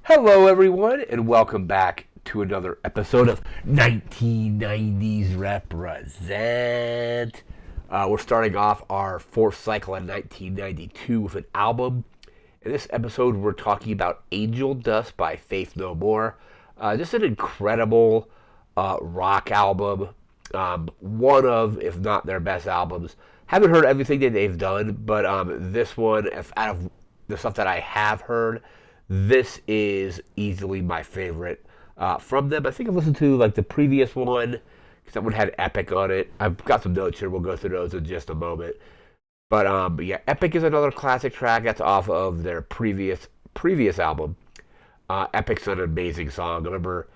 Hello, everyone, and welcome back to another episode of 1990's Represent. We're starting off our fourth cycle in 1992 with an album. In this episode, we're talking about Angel Dust by Faith No More. Just an incredible rock album. One of, if not their best albums. Haven't heard everything that they've done, but this one, if out of the stuff that I have heard, this is easily my favorite from them. I think I've listened to like the previous one because that one had Epic on it. I've got some notes here. We'll go through those in just a moment. But yeah, Epic is another classic track that's off of their previous album. Epic's an amazing song. I remember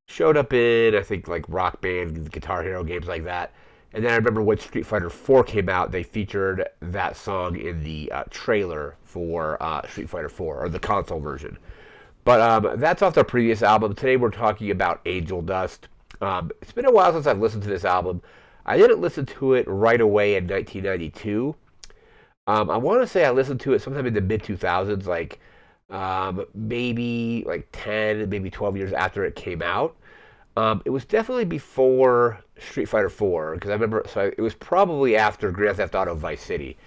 showed up in I think like Rock Band, Guitar Hero games like that. And then I remember when Street Fighter 4 came out, they featured that song in the trailer for Street Fighter 4, or the console version. But that's off their previous album. Today we're talking about Angel Dust. It's been a while since I've listened to this album. I didn't listen to it right away in 1992. I want to say I listened to it sometime in the mid-2000s, like maybe like 10, maybe 12 years after it came out. It was definitely before Street Fighter 4, because I remember, so it was probably after Grand Theft Auto Vice City.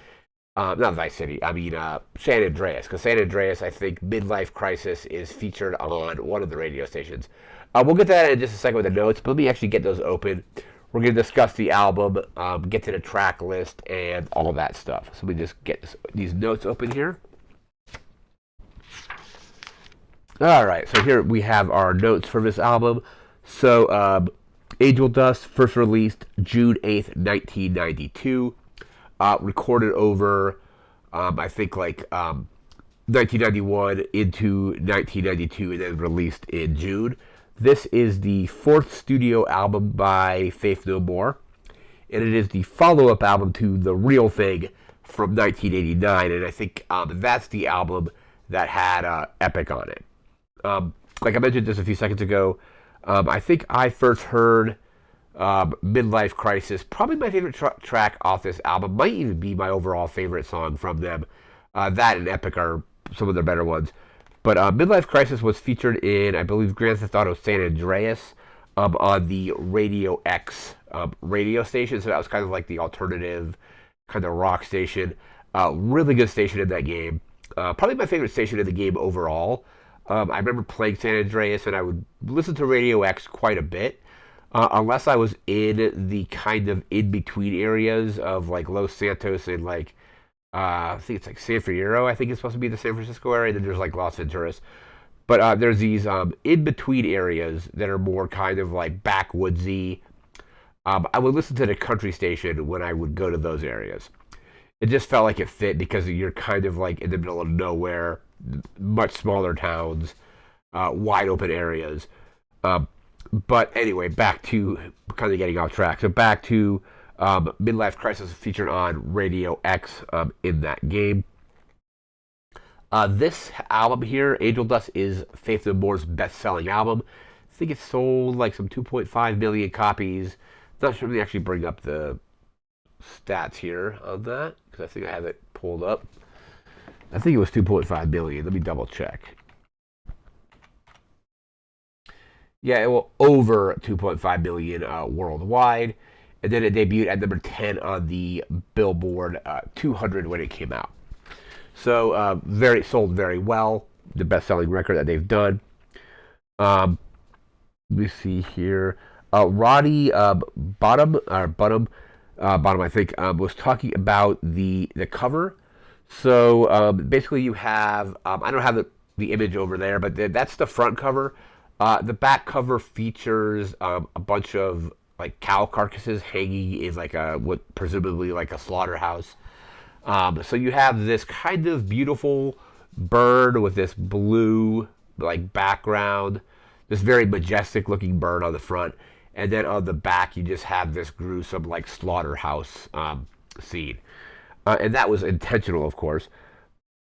Not Vice City, I mean San Andreas, because San Andreas, I think Midlife Crisis is featured on one of the radio stations. We'll get to that in just a second with the notes, but let me actually get those open. We're going to discuss the album, get to the track list, and all that stuff. So let me just get these notes open here. Alright, so here we have our notes for this album. So, Angel Dust, first released June 8th, 1992. Recorded over, I think, like 1991 into 1992, and then released in June. This is the fourth studio album by Faith No More, and it is the follow-up album to The Real Thing from 1989, and I think that's the album that had Epic on it. Like I mentioned just a few seconds ago, I think I first heard Midlife Crisis, probably my favorite track off this album, might even be my overall favorite song from them. That and Epic are some of their better ones. But Midlife Crisis was featured in, I believe, Grand Theft Auto San Andreas on the Radio X radio station. So that was kind of like the alternative kind of rock station. Really good station in that game. Probably my favorite station in the game overall. I remember playing San Andreas, and I would listen to Radio X quite a bit. Unless I was in the kind of in-between areas of like Los Santos and like, I think it's like San Fierro, I think it's supposed to be the San Francisco area, and then there's like Las Venturas. But there's these in-between areas that are more kind of like backwoodsy. I would listen to the country station when I would go to those areas. It just felt like it fit because you're kind of like in the middle of nowhere, much smaller towns, wide open areas. But anyway, back to kind of getting off track. So back to Midlife Crisis featured on Radio X in that game. This album here, Angel Dust, is Faith No More's best-selling album. I think it sold like some 2.5 million copies. Not sure if they actually bring up the stats here on that, because I think I have it pulled up. I think it was 2.5 million. Let me double check. Yeah, it was over 2.5 million worldwide, and then it debuted at number 10 on the Billboard 200 when it came out. So sold very well. The best-selling record that they've done. Let me see here. Roddy Bottom, I think, was talking about the cover. So basically, you have I don't have the image over there, but that's the front cover. The back cover features a bunch of like cow carcasses hanging in like what presumably like a slaughterhouse. So you have this kind of beautiful bird with this blue like background, this very majestic looking bird on the front, and then on the back you just have this gruesome like slaughterhouse scene, and that was intentional, of course.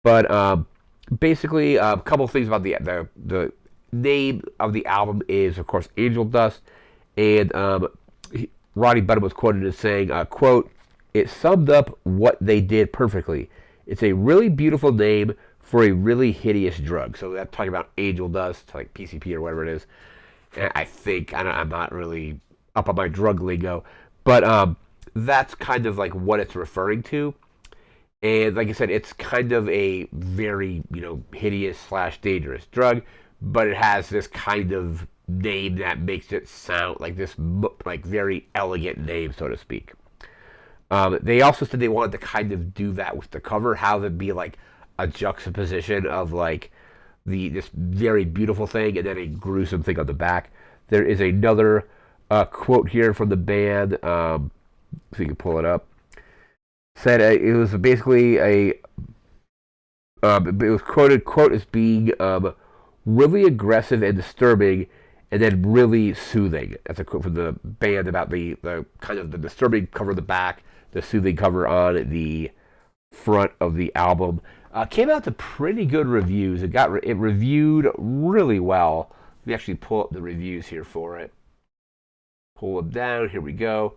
But basically, a couple of things about the name of the album is, of course, Angel Dust, and Roddy Button was quoted as saying, quote, "It summed up what they did perfectly. It's a really beautiful name for a really hideous drug. So that's talking about angel dust, like PCP or whatever it is. And I'm not really up on my drug lingo, but that's kind of like what it's referring to. And like I said, it's kind of a very, hideous slash dangerous drug, but it has this kind of name that makes it sound like this, like very elegant name, so to speak. They also said they wanted to kind of do that with the cover, have it be like a juxtaposition of like this very beautiful thing and then a gruesome thing on the back. There is another quote here from the band, so you can pull it up. Said it was basically it was quote as being really aggressive and disturbing, and then really soothing. That's a quote from the band about the kind of the disturbing cover on the back, the soothing cover on the front of the album. Came out to pretty good reviews. It reviewed really well. Let me actually pull up the reviews here for it. Pull them down. Here we go.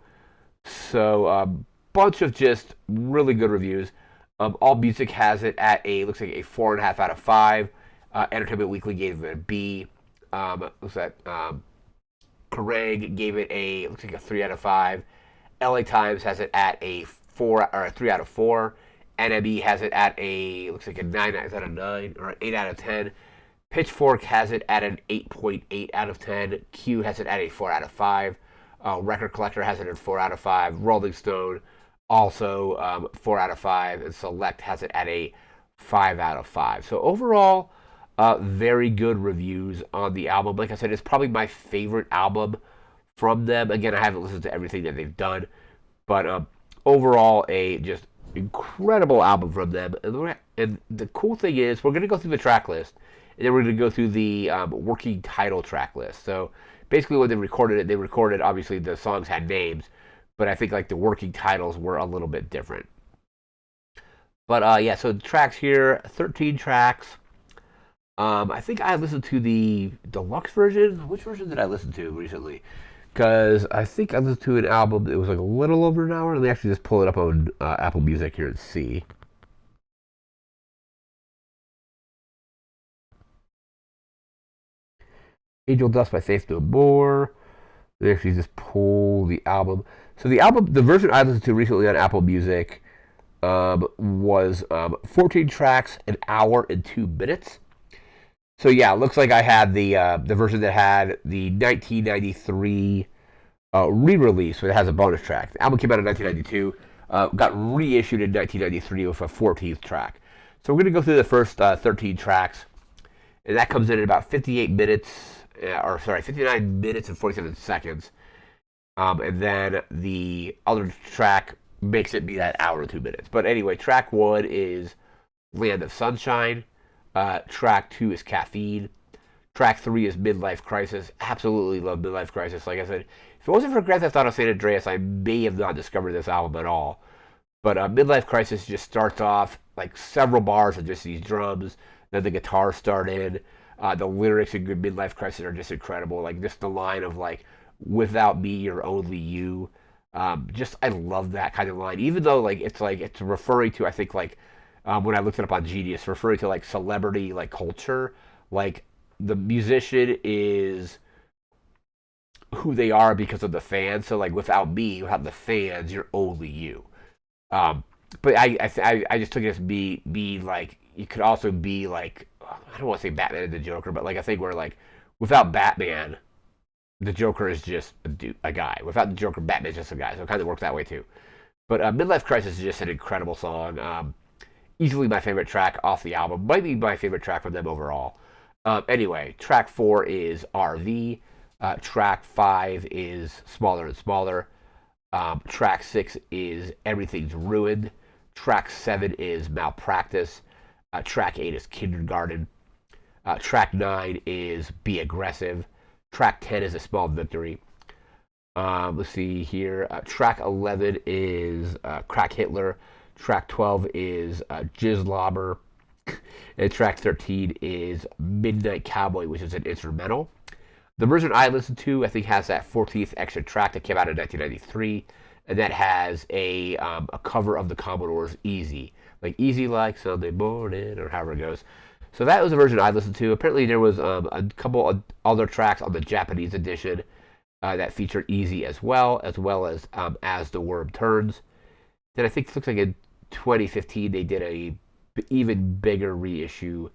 So bunch of just really good reviews. All Music has it at looks like a 4.5 out of 5. Entertainment Weekly gave it a B. What's that? Kerrang gave it looks like a 3 out of 5. LA Times has it at a 4 or a 3 out of 4. NME has it at looks like a 9. Is that a 9 or an 8 out of 10? Pitchfork has it at an 8.8 out of 10. Q has it at a 4 out of 5. Record Collector has it at 4 out of 5. Rolling Stone also 4 out of 5. And Select has it at a 5 out of 5. So overall, very good reviews on the album. Like I said, it's probably my favorite album from them. Again, I haven't listened to everything that they've done, but overall, a just incredible album from them. And the cool thing is, we're going to go through the track list, and then we're going to go through the working title track list. So basically, when they recorded obviously the songs had names, but I think like the working titles were a little bit different. But yeah, so the tracks here, 13 tracks. I think I listened to the deluxe version. Which version did I listen to recently? Because I think I listened to an album that was like a little over an hour. Let me actually just pull it up on Apple Music here and see. Angel Dust by Faith No More. Let me actually just pull the album. So the version I listened to recently on Apple Music was 14 tracks, an hour and 2 minutes. So yeah, it looks like I had the version that had the 1993 re-release, so it has a bonus track. The album came out in 1992, got reissued in 1993 with a 14th track. So we're going to go through the first 13 tracks, and that comes in at about 59 minutes and 47 seconds. And then the other track makes it be that hour and 2 minutes. But anyway, track 1 is Land of Sunshine. Track 2 is Caffeine. Track 3 is Midlife Crisis. Absolutely love Midlife Crisis. Like I said, if it wasn't for Grand Theft Auto San Andreas, I may have not discovered this album at all. But Midlife Crisis just starts off like several bars of just these drums. Then the guitar started. The lyrics in Good Midlife Crisis are just incredible. Like just the line of like, "Without me, you're only you." I love that kind of line. Even though it's referring to, I think like when I looked it up on Genius, referring to like celebrity like culture. Like the musician is who they are because of the fans. So like without me, without the fans, you're only you. But I just took it as be like you could also be like, I don't want to say Batman and the Joker, but like I think we're like without Batman, the Joker is just a guy. Without the Joker, Batman's just a guy. So it kind of works that way too. But Midlife Crisis is just an incredible song. Easily my favorite track off the album. Might be my favorite track from them overall. Anyway, track 4 is RV. Track 5 is Smaller and Smaller. Track 6 is Everything's Ruined. Track 7 is Malpractice. Track 8 is Kindergarten. Track 9 is Be Aggressive. Track 10 is A Small Victory. Let's see here. Track 11 is Crack Hitler. Track 12 is Jizzlobber. And track 13 is Midnight Cowboy, which is an instrumental. The version I listened to, I think, has that 14th extra track that came out in 1993, and that has a cover of the Commodore's Easy. like Easy Like Sunday Morning, or however it goes. So that was the version I listened to. Apparently, there was a couple of other tracks on the Japanese edition that featured Easy as well as the Worm Turns. Then I think it looks like in 2015 they did a even bigger reissue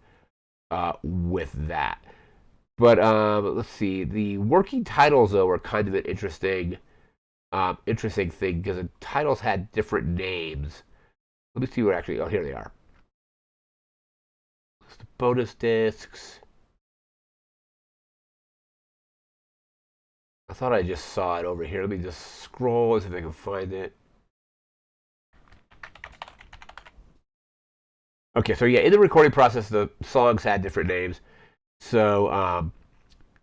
with that. But let's see, the working titles though were kind of an interesting thing because the titles had different names. Let me see what actually. Oh, here they are. It's the bonus discs. I thought I just saw it over here. Let me just scroll and see if I can find it. Okay, so yeah, in the recording process, the songs had different names. So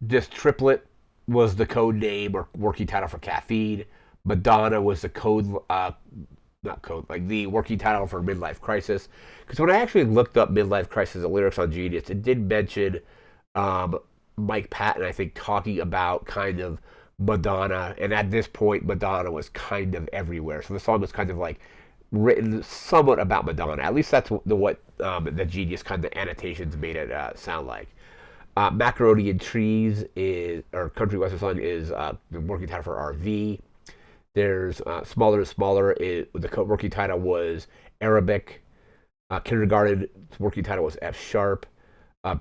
this triplet was the code name or working title for Caffeine. Madonna was the code, not code, like the working title for Midlife Crisis. Because when I actually looked up Midlife Crisis, the lyrics on Genius, it did mention um, Mike Patton, I think, talking about kind of Madonna. And at this point, Madonna was kind of everywhere. So the song was kind of like written somewhat about Madonna. At least that's the Genius kind of annotations made it sound like. Macaroni and Trees is, or Country Western Song is the working title for RV. There's Smaller and Smaller. The working title was Arabic. Kindergarten, working title was F sharp.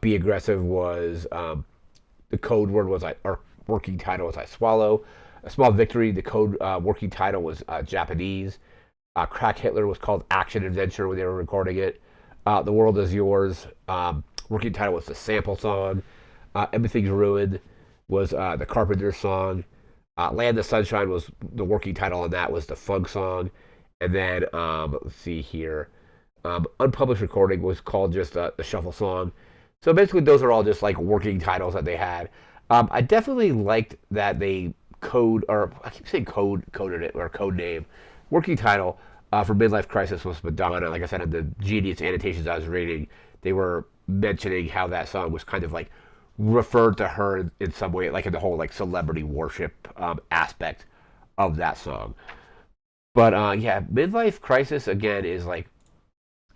Be Aggressive was the code word was or working title was I Swallow. A Small Victory, the code working title was Japanese. Crack Hitler was called Action Adventure when they were recording it. The World Is Yours, working title was the sample song. Everything's Ruined was the Carpenter song. Land of Sunshine was the working title, and that was the funk song. And then let's see here, unpublished recording was called just the shuffle song. So basically, those are all just like working titles that they had. I definitely liked that they or I keep saying coded it or code name. Working title for Midlife Crisis was Madonna. Like I said, in the Genius annotations I was reading, they were mentioning how that song was kind of like referred to her in some way, like in the whole like celebrity worship aspect of that song. But yeah, Midlife Crisis again is like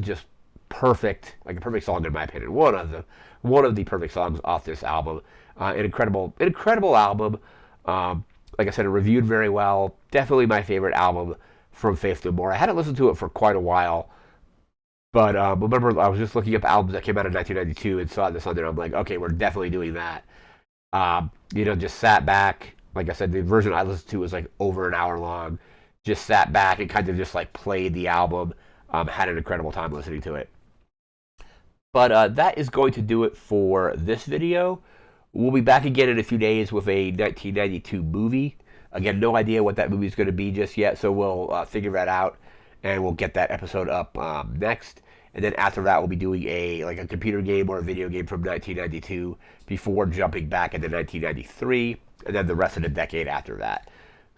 just perfect, like a perfect song in my opinion. One of the perfect songs off this album. An incredible album. Like I said, it reviewed very well. Definitely my favorite album from Faith No More. I hadn't listened to it for quite a while, but remember I was just looking up albums that came out in 1992 and saw this on there. I'm like, okay, we're definitely doing that. Just sat back. Like I said, the version I listened to was like over an hour long. Just sat back and kind of just like played the album. Had an incredible time listening to it. But that is going to do it for this video. We'll be back again in a few days with a 1992 movie. Again, no idea what that movie is going to be just yet, so we'll figure that out, and we'll get that episode up next. And then after that, we'll be doing a computer game or a video game from 1992 before jumping back into 1993, and then the rest of the decade after that.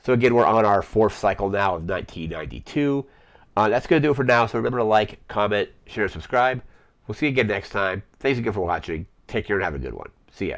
So again, we're on our fourth cycle now of 1992. That's going to do it for now, so remember to like, comment, share, and subscribe. We'll see you again next time. Thanks again for watching. Take care and have a good one. See ya.